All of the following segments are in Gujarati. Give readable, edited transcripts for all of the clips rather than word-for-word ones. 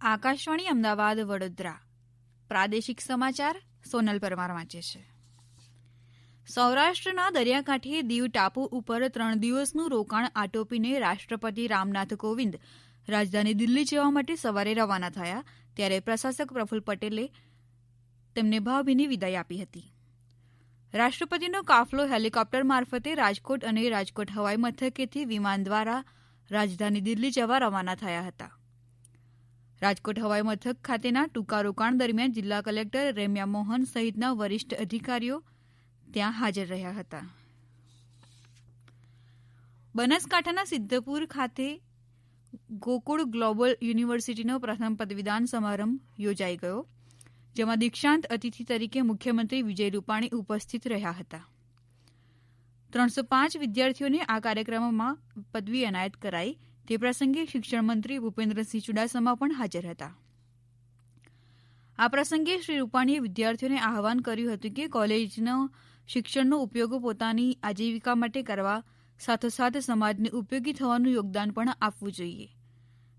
આકાશવાણી અમદાવાદ વડોદરા પ્રાદેશિક સમાચાર સોનલ પરમાર વાંચે છે. સૌરાષ્ટ્રના દરિયાકાંઠે દીવ ટાપુ ઉપર 3 દિવસનું રોકાણ આટોપીને રાષ્ટ્રપતિ રામનાથ કોવિંદ રાજધાની દિલ્હી જવા માટે સવારે રવાના થયા ત્યારે પ્રશાસક પ્રફુલ્લ પટેલે તેમને ભાવભીની વિદાય આપી હતી. રાષ્ટ્રપતિનો કાફલો હેલિકોપ્ટર મારફતે રાજકોટ અને રાજકોટ હવાઈ મથકેથી વિમાન દ્વારા રાજધાની દિલ્હી જવા રવાના થયા હતા. રાજકોટ હવાઈ મથક ખાતેના ટૂંકા રોકાણ દરમિયાન જિલ્લા કલેક્ટર રેમ્યા મોહન સહિતના વરિષ્ઠ અધિકારીઓ ત્યાં હાજર રહ્યા હતા. બનાસકાંઠાના સિદ્ધપુર ખાતે ગોકુળ ગ્લોબલ યુનિવર્સિટીનો પ્રથમ પદવીદાન સમારંભ યોજાઈ ગયો, જેમાં દીક્ષાંત અતિથિ તરીકે મુખ્યમંત્રી વિજય રૂપાણી ઉપસ્થિત રહ્યા હતા. 305 વિદ્યાર્થીઓને આ કાર્યક્રમમાં પદવી એનાયત કરાઈ તે પ્રસંગે શિક્ષણ મંત્રી ભૂપેન્દ્રસિંહ ચુડાસમા પણ હાજર હતા. આ પ્રસંગે શ્રી રૂપાણીએ વિદ્યાર્થીઓને આહવાન કર્યું હતું કે કોલેજના શિક્ષણનો ઉપયોગ પોતાની આજીવિકા માટે કરવા સાથોસાથ સમાજને ઉપયોગી થવાનું યોગદાન પણ આપવું જોઈએ.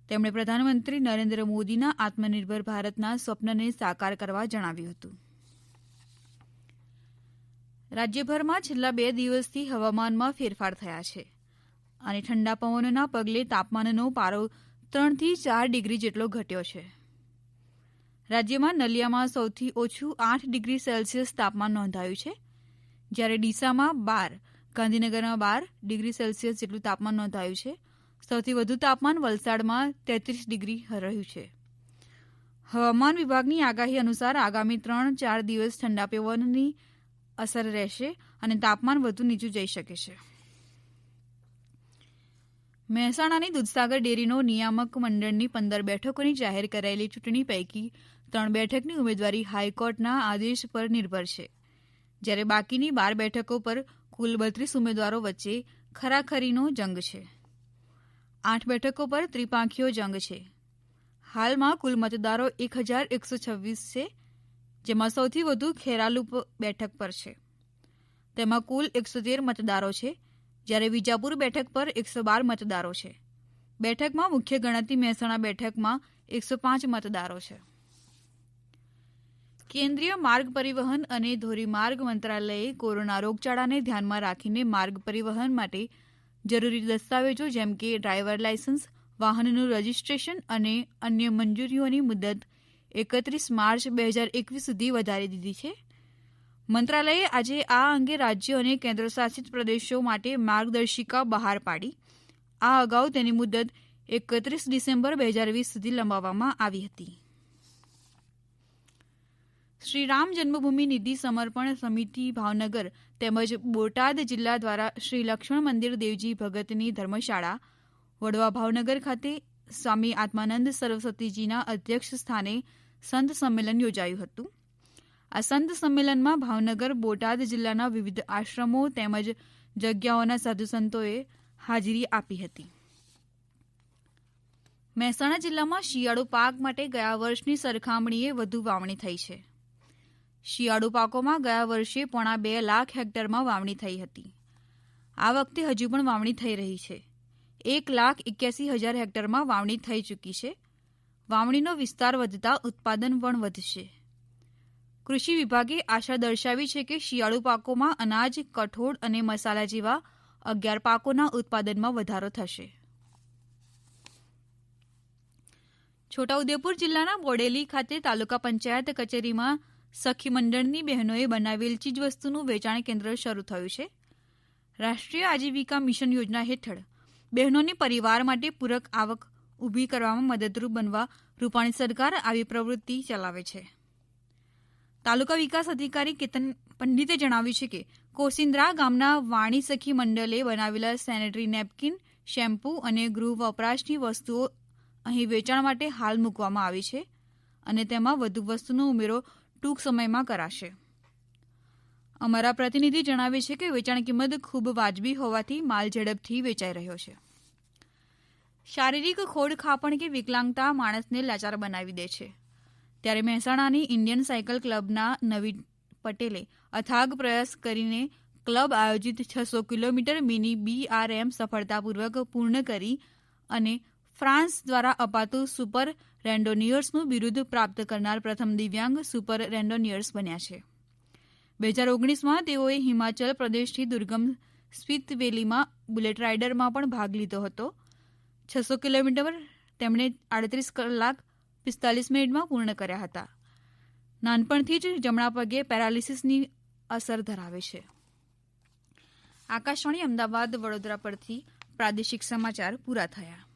તેમણે પ્રધાનમંત્રી નરેન્દ્ર મોદીના આત્મનિર્ભર ભારતના સ્વપ્નને સાકાર કરવા જણાવ્યું હતું. રાજ્યભરમાં છેલ્લા 2 દિવસથી હવામાનમાં ફેરફાર થયા છે અને ઠંડા પવનોના પગલે તાપમાનનો પારો 3 થી 4 ડિગ્રી જેટલો ઘટ્યો છે. રાજ્યમાં નલિયામાં સૌથી ઓછું 8 ડિગ્રી સેલ્સિયસ તાપમાન નોંધાયું છે, જ્યારે ડીસામાં 12, ગાંધીનગરમાં 12 ડિગ્રી સેલ્સિયસ જેટલું તાપમાન નોંધાયું છે. સૌથી વધુ તાપમાન વલસાડમાં 33 ડિગ્રી રહ્યું છે. હવામાન વિભાગની આગાહી અનુસાર આગામી 3-4 દિવસ ઠંડા પવનની અસર રહેશે અને તાપમાન વધુ નીચું જઈ શકે છે. મહેસાણાની દૂધસાગર ડેરીનો નિયામક મંડળની 15 બેઠકોની જાહેર કરાયેલી ચૂંટણી પૈકી 3 બેઠકની ઉમેદવારી હાઈકોર્ટના આદેશ પર નિર્ભર છે, જ્યારે બાકીની 12 બેઠકો પર કુલ 32 ઉમેદવારો વચ્ચે ખરાખરીનો જંગ છે. 8 બેઠકો પર ત્રિપાંખીયો જંગ છે. હાલમાં કુલ મતદારો 1126 છે, જેમાં સૌથી વધુ ખેરાલુ બેઠક પર છે. તેમાં કુલ 113 મતદારો છે, જ્યારે વિજાપુર બેઠક પર 112 મતદારો છે. બેઠકમાં મુખ્ય ગણતરી મહેસાણા બેઠકમાં 105 મતદારો છે. કેન્દ્રીય માર્ગ પરિવહન અને ધોરીમાર્ગ મંત્રાલયે કોરોના રોગચાળાને ધ્યાનમાં રાખીને માર્ગ પરિવહન માટે જરૂરી દસ્તાવેજો જેમ કે ડ્રાઈવર લાયસન્સ, વાહનનું રજીસ્ટ્રેશન અને અન્ય મંજૂરીઓની મુદત 31 માર્ચ 2021 સુધી વધારી દીધી છે. મંત્રાલયે આજે આ અંગે રાજ્યો અને કેન્દ્રશાસિત પ્રદેશો માટે માર્ગદર્શિકા બહાર પાડી. આ અગાઉ તેની મુદત 31 ડિસેમ્બર 2020 સુધી લંબાવવામાં આવી હતી. શ્રી રામ જન્મભૂમિ નિધિ સમર્પણ સમિતિ ભાવનગર તેમજ બોટાદ જિલ્લા દ્વારા શ્રી લક્ષ્મણ મંદિર દેવજી ભગતની ધર્મશાળા વડવા ભાવનગર ખાતે સ્વામી આત્માનંદ સરસ્વતીજીના અધ્યક્ષ સ્થાને સંત સંમેલન યોજાયું હતું. આ સંત સંમેલનમાં ભાવનગર, બોટાદ જિલ્લાના વિવિધ આશ્રમો તેમજ જગ્યાઓના સાધુ સંતોએ હાજરી આપી હતી. મહેસાણા જિલ્લામાં શિયાળુ પાક માટે ગયા વર્ષની સરખામણીએ વધુ વાવણી થઈ છે. શિયાળુ પાકોમાં ગયા વર્ષે 2.5 લાખ હેક્ટરમાં વાવણી થઈ હતી. આ વખતે હજુ પણ વાવણી થઈ રહી છે. 1,81,000 હેક્ટરમાં વાવણી થઈ ચૂકી છે. વાવણીનો વિસ્તાર વધતા ઉત્પાદન પણ વધશે. કૃષિ વિભાગે આશા દર્શાવી છે કે શિયાળુ પાકોમાં અનાજ, કઠોળ અને મસાલા જેવા 11 પાકોના ઉત્પાદનમાં વધારો થશે. છોટાઉદેપુર જિલ્લાના બોડેલી ખાતે તાલુકા પંચાયત કચેરીમાં સખી મંડળની બહેનોએ બનાવેલ ચીજવસ્તુનું વેચાણ કેન્દ્ર શરૂ થયું છે. રાષ્ટ્રીય આજીવિકા મિશન યોજના હેઠળ બહેનોને પરિવાર માટે પૂરક આવક ઊભી કરવામાં મદદરૂપ બનવા રૂપાણી સરકાર આવી પ્રવૃત્તિ ચલાવે છે. તાલુકા વિકાસ અધિકારી કેતન પંડિતે જણાવ્યું છે કે કોસિન્દ્રા ગામના વાણી સખી મંડલે બનાવેલા સેનેટરી નેપકીન, શેમ્પૂ અને ગૃહ વપરાશની વસ્તુઓ અહીં વેચાણ માટે હાલ મૂકવામાં આવી છે અને તેમાં વધુ વસ્તુનો ઉમેરો ટૂંક સમયમાં કરાશે. અમારા પ્રતિનિધિ જણાવે છે કે વેચાણ કિંમત ખૂબ વાજબી હોવાથી માલ ઝડપથી વેચાઈ રહ્યો છે. શારીરિક ખોડખાપણ કે વિકલાંગતા માણસને લાચાર બનાવી દે છે, ત્યારે મહેસાણાની ઇન્ડિયન સાયકલ ક્લબના નવીન પટેલે અથાગ પ્રયાસ કરીને ક્લબ આયોજિત 600 કિલોમીટર મિની BRM સફળતાપૂર્વક પૂર્ણ કરી અને ફ્રાન્સ દ્વારા અપાતું સુપર રેન્ડોનિયર્સનું બિરુદ પ્રાપ્ત કરનાર પ્રથમ દિવ્યાંગ સુપર રેન્ડોનિયર્સ બન્યા છે 2019માં તેઓએ હિમાચલ પ્રદેશથી દુર્ગમ સ્પિતવેલીમાં બુલેટ રાઇડરમાં પણ ભાગ લીધો હતો 600 કિલોમીટર તેમણે 38 કલાક 45 મિનિટમાં પૂર્ણ કર્યા હતા નાનપણથી જ જમણા પગે પેરાલિસિસની અસર ધરાવે છે આકાશવાણી અમદાવાદ વડોદરા પરથી પ્રાદેશિક સમાચાર પૂરા થયા